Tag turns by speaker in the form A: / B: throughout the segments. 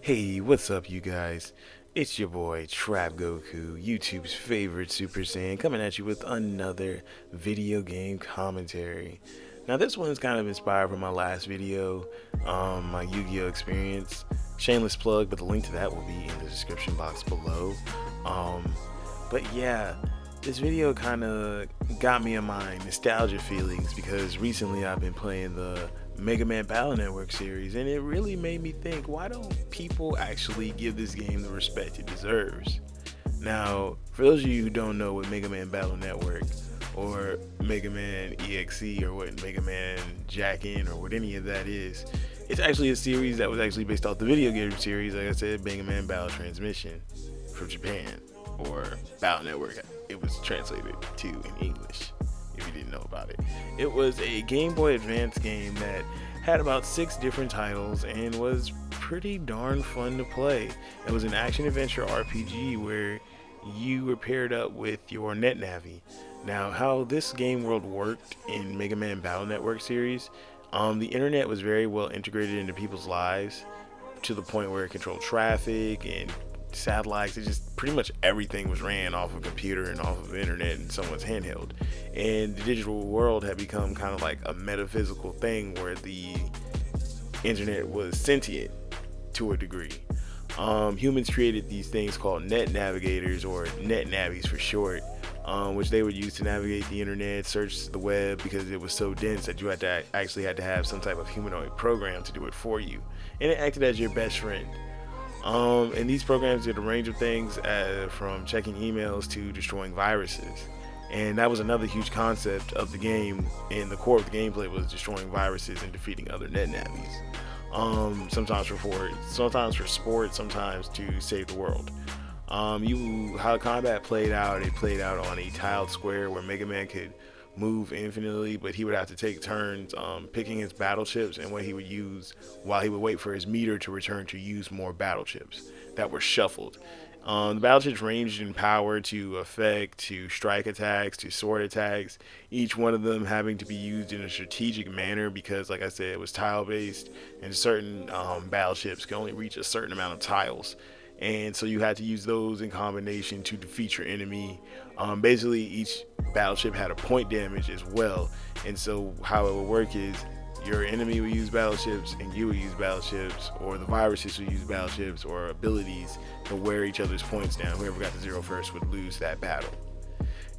A: Hey, what's up, you guys? It's your boy TrapGoku, YouTube's favorite Super Saiyan, coming at you with another video game commentary. Now, this one's kind of inspired from my last video, my Yu-Gi-Oh experience. Shameless plug, but the link to that will be in the description box below. Um, but yeah, this video kind of got me in my nostalgia feelings because recently I've been playing the MegaMan Battle Network series, and it really made me think, why don't people actually give this game the respect it deserves? Now, for those of you who don't know what MegaMan Battle Network or MegaMan EXE or what MegaMan Jack In or what any of that is, it's actually a series that was actually based off the video game series, like I said, MegaMan Battle Transmission from Japan, or Battle Network, it was translated to in English if you didn't know about it. It was a Game Boy Advance game that had about 6 different titles and was pretty darn fun to play. It was an action adventure RPG where you were paired up with your NetNavi. Now, how this game world worked in Mega Man Battle Network series, the internet was very well integrated into people's lives to the point where it controlled traffic and satellites. It just pretty much everything was ran off of a computer and off of the internet and someone's handheld. And the digital world had become kind of like a metaphysical thing where the internet was sentient to a degree. Humans created these things called net navigators, or net navies for short, which they would use to navigate the internet, search the web, because it was so dense that you actually had to have some type of humanoid program to do it for you, and it acted as your best friend. And these programs did a range of things, from checking emails to destroying viruses. And that was another huge concept of the game, and the core of the gameplay was destroying viruses and defeating other net navies. Sometimes for sport, sometimes to save the world. How combat played out, it played out on a tiled square where Mega Man could move infinitely, but he would have to take turns picking his battle chips and what he would use while he would wait for his meter to return to use more battle chips that were shuffled. The battle chips ranged in power to effect, to strike attacks, to sword attacks, each one of them having to be used in a strategic manner because, like I said, it was tile based, and certain battle chips can only reach a certain amount of tiles. And so you had to use those in combination to defeat your enemy. Basically, each battleship had a point damage as well, and so how it would work is your enemy would use battleships and you would use battleships, or the viruses would use battleships or abilities to wear each other's points down. Whoever got to zero first would lose that battle,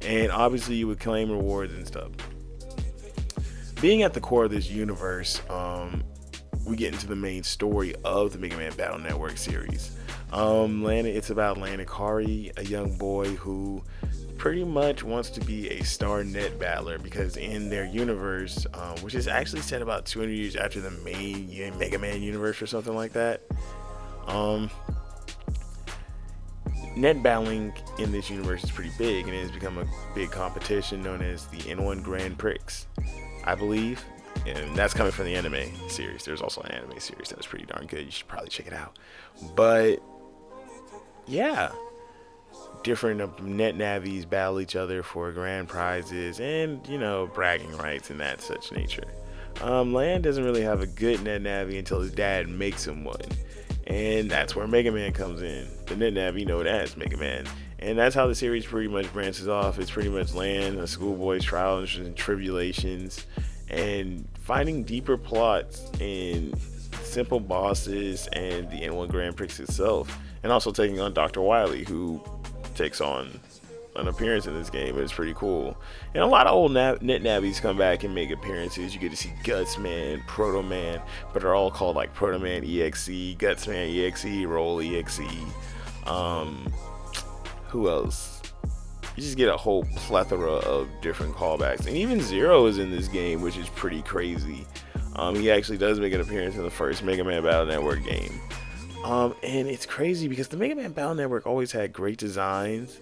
A: and obviously you would claim rewards and stuff. Being at the core of this universe, we get into the main story of the Mega Man Battle Network series. It's about Lanakari, a young boy who pretty much wants to be a star net battler, because in their universe, which is actually set about 200 years after the main Mega Man universe or something like that, net battling in this universe is pretty big, and it has become a big competition known as the N1 Grand Prix, I believe. And that's coming from the anime series. There's also an anime series that was pretty darn good. You should probably check it out. But yeah, different net navies battle each other for grand prizes and, bragging rights and that such nature. Land doesn't really have a good net navi until his dad makes him one, and that's where Mega Man comes in. The net navi known as Mega Man, and that's how the series pretty much branches off. It's pretty much Land, a schoolboy's trials and tribulations, and finding deeper plots in simple bosses and the N1 Grand Prix itself, and also taking on Dr.Willy, who takes on an appearance in this game. It's pretty cool. And a lot of old net navies come back and make appearances. You get to see Gutsman, Proto Man, but they're all called like Proto Man EXE, Gutsman EXE, Roll EXE. Who else? You just get a whole plethora of different callbacks, and even Zero is in this game, which is pretty crazy. He actually does make an appearance in the first Mega Man Battle Network game. And it's crazy because the Mega Man Battle Network always had great designs.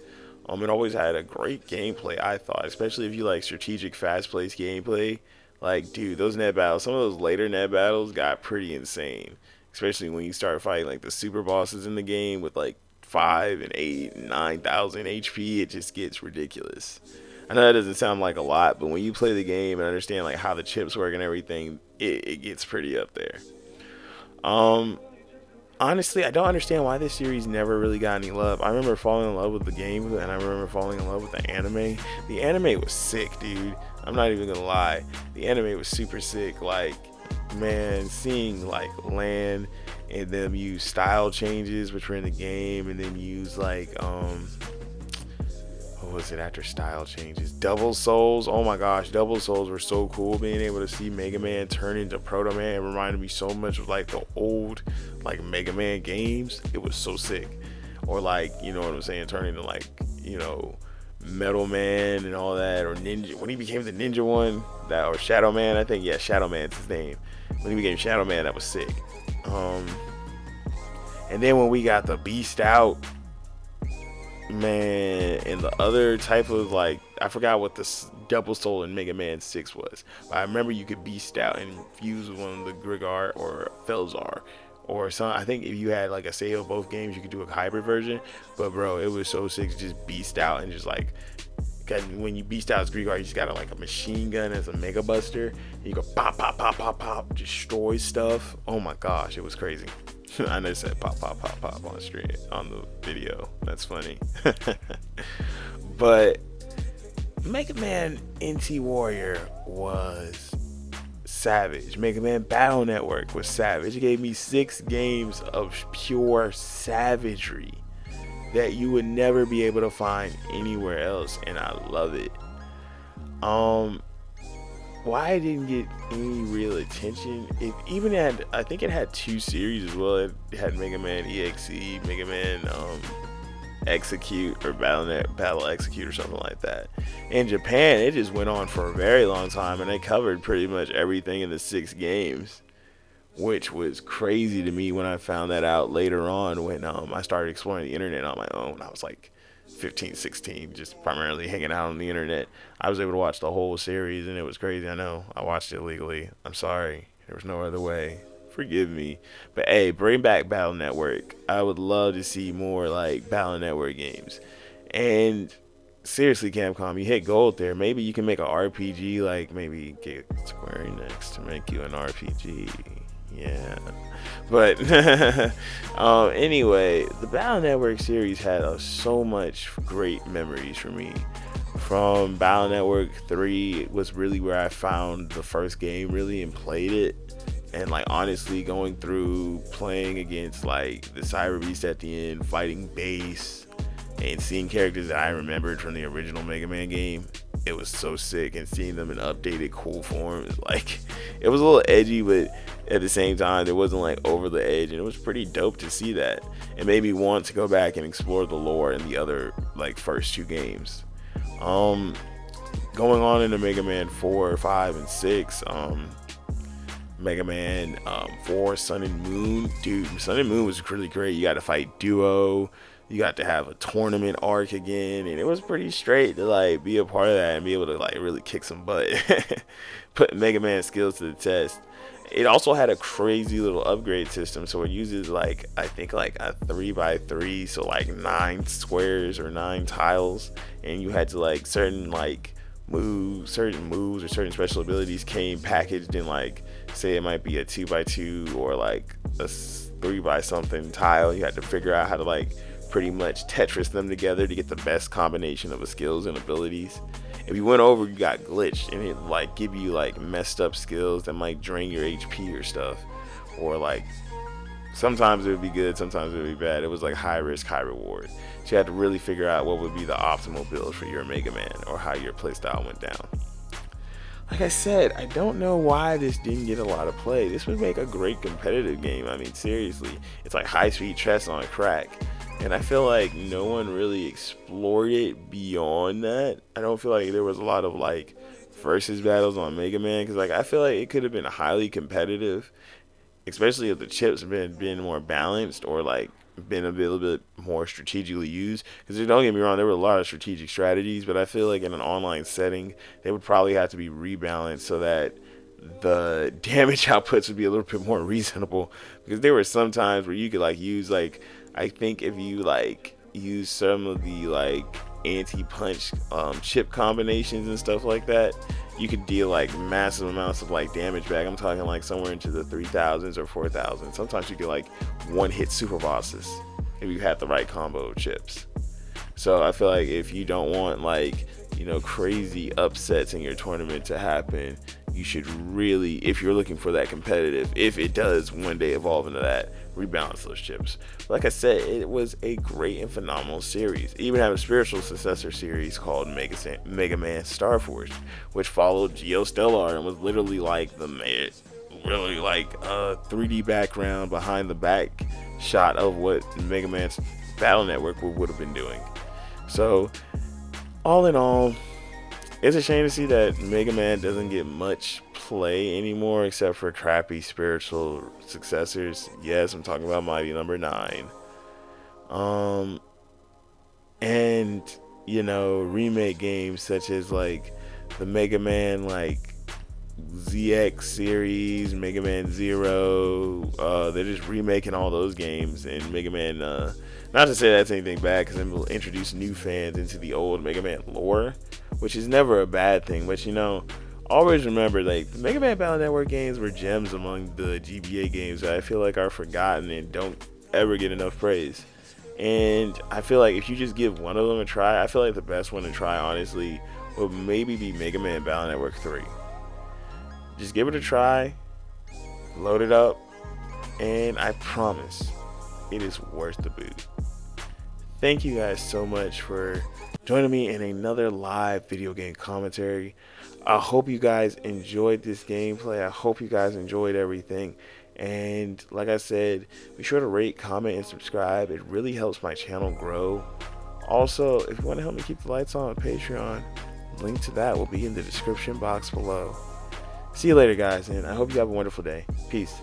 A: It always had a great gameplay, I thought, especially if you like strategic, fast-paced gameplay. Like, dude, those net battles, some of those later net battles got pretty insane, especially when you start fighting like the super bosses in the game with like 5 and 8 and 9,000 HP. It just gets ridiculous. I know that doesn't sound like a lot, but when you play the game and understand like how the chips work and everything, it gets pretty up there. honestly, I don't understand why this series never really got any love. I remember falling in love with the game, and I remember falling in love with the anime. The anime was sick, dude. I'm not even gonna lie. The anime was super sick. Like, man, seeing like land and them use style changes between the game, and then use like what was it after style changes? Double Souls. Oh my gosh, Double Souls were so cool. Being able to see Mega Man turn into Proto Man, it reminded me so much of like the old like Mega Man games. It was so sick. Or like, you know what I'm saying, turn into like, you know, Metal Man and all that, or Ninja when he became the Ninja one, that or Shadow Man, I think, yeah, Shadow Man's his name. When he became Shadow Man, that was sick. And then when we got the Beast out, man, and the other type of like, I forgot what the Double Soul in Mega Man 6 was, but I remember you could beast out and fuse with one of the Grigar or Felzar or some. I think if you had like a save of both games, you could do a hybrid version. But bro, it was so sick to just beast out and just like, cause when you beast out as Grigar, you just got like a machine gun as a Mega Buster. And you go pop, pop, pop, pop, pop, destroy stuff. Oh my gosh, it was crazy. I know it said pop, pop, pop, pop on the stream on the video. That's funny. But Mega Man NT Warrior was savage. Mega Man Battle Network was savage. It gave me 6 games of pure savagery that you would never be able to find anywhere else, and I love it. Why it didn't get any real attention, it even had, I think it had 2 series as well. It had Mega Man EXE, Mega Man Execute, or Battle Execute or something like that. In Japan, it just went on for a very long time, and they covered pretty much everything in the 6 games, which was crazy to me when I found that out later on when I started exploring the internet on my own. I was like 15, 16, just primarily hanging out on the internet. I was able to watch the whole series, and it was crazy. I know I watched it legally. I'm sorry, there was no other way. Forgive me. But hey, bring back Battle Network. I would love to see more like Battle Network games. And seriously, Capcom, you hit gold there. Maybe you can make an RPG, like maybe get Square Enix to make you an RPG. Yeah. But anyway, the Battle Network series had so much great memories for me. From Battle Network 3 was really where I found the first game really and played it. And like honestly, going through playing against like the Cyber Beast at the end, fighting Bass, and seeing characters that I remembered from the original Mega Man game, it was so sick. And seeing them in updated cool forms, like it was a little edgy, but at the same time it wasn't like over the edge, and it was pretty dope to see that. It made me want to go back and explore the lore in the other like first 2 games. Going on into Mega Man 4, 5, and 6, Mega Man 4 Sun and Moon, dude, Sun and Moon was really great. You got to fight Duo, you got to have a tournament arc again, and it was pretty straight to like be a part of that and be able to like really kick some butt. Put Mega Man skills to the test. It also had a crazy little upgrade system, so it uses like, I think like a 3x3, so like 9 squares or 9 tiles, and you had to like certain moves or certain special abilities came packaged in like, say it might be a 2x2 or like a 3x something tile. You had to figure out how to like pretty much Tetris them together to get the best combination of the skills and abilities. If you went over, you got glitched, and it like give you like messed up skills that might drain your HP or stuff, or like sometimes it would be good, sometimes it would be bad. It was like high risk, high reward. So you had to really figure out what would be the optimal build for your Mega Man, or how your playstyle went down. Like I said, I don't know why this didn't get a lot of play. This would make a great competitive game. I mean, seriously, it's like high-speed chess on crack. And I feel like no one really explored it beyond that. I don't feel like there was a lot of like versus battles on Mega Man, because like I feel like it could have been highly competitive, especially if the chips been more balanced, or like been a little bit more strategically used. Because don't get me wrong, there were a lot of strategic strategies, but I feel like in an online setting they would probably have to be rebalanced so that the damage outputs would be a little bit more reasonable. Because there were some times where you could like use like, I think if you like use some of the like anti-punch chip combinations and stuff like that, you could deal like massive amounts of like damage back. I'm talking like somewhere into the 3,000s or 4,000. Sometimes you get like one hit super bosses if you have the right combo of chips. So I feel like if you don't want like, you know, crazy upsets in your tournament to happen, you should really, if you're looking for that competitive, if it does one day evolve into that, rebalance those chips. Like I said, it was a great and phenomenal series. It even have a spiritual successor series called MegaMan Starforged, which followed Geostellar and was literally like really like a 3D background behind the back shot of what MegaMan Battle Network would have been doing. So all in all, it's a shame to see that Mega Man doesn't get much play anymore except for crappy spiritual successors. Yes, I'm talking about Mighty Number 9. And you know, remake games such as like the Mega Man like ZX series, Mega Man Zero. They're just remaking all those games, and Mega Man. Not to say that's anything bad, because then we'll introduce new fans into the old Mega Man lore, which is never a bad thing. But you know, always remember, like, the Mega Man Battle Network games were gems among the GBA games that I feel like are forgotten and don't ever get enough praise. And I feel like if you just give one of them a try, I feel like the best one to try, honestly, would maybe be Mega Man Battle Network 3. Just give it a try, load it up, and I promise it is worth the boot. Thank you guys so much for joining me in another live video game commentary. I hope you guys enjoyed this gameplay. I hope you guys enjoyed everything. And like I said, be sure to rate, comment, and subscribe. It really helps my channel grow. Also, if you want to help me keep the lights on Patreon, link to that will be in the description box below. See you later, guys, and I hope you have a wonderful day. Peace.